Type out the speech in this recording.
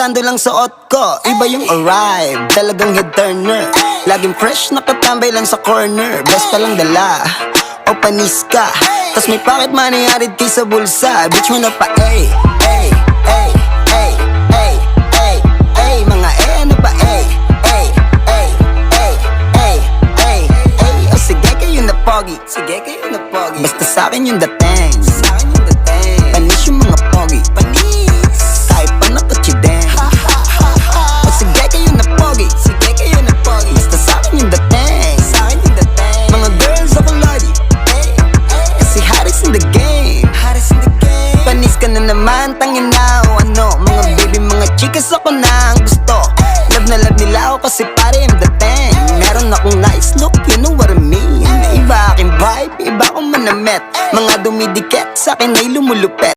Sando lang suot ko, iba yung arrive. Talagang head turner, laging fresh, nakatambay lang sa corner. Best pa lang dala, o panis ka. Tas may pocket money arid kay sa bulsa. Bitch mo na pa, ay, ay, ay, ay, ay, ay, ay. Mga ano pa, ay, ay, ay, ay, ay, ay, ay. O sige kayo na pogi, sige kayo na pogi. Basta sa'kin yung dating, sa'kin yung dating. Panis yung mga pogi, panis. Kahit pa nakachideng. O sige kayo na pogi, sige kayo na pogi. Basta sa'kin yung dating, sa'kin yung dating. Mga girls ako lagi, kasi Harris in the game, Harris in the game. Panis ka na naman, tangin na o ano. Mga baby, mga chicas ako na ang gusto. Love na love nila ako kasi pare I'm the thing. Meron akong nice look, you know what I mean. Iba aking vibe, iba akong manamit. Mga dumidikit, sa'kin ay lumulupet.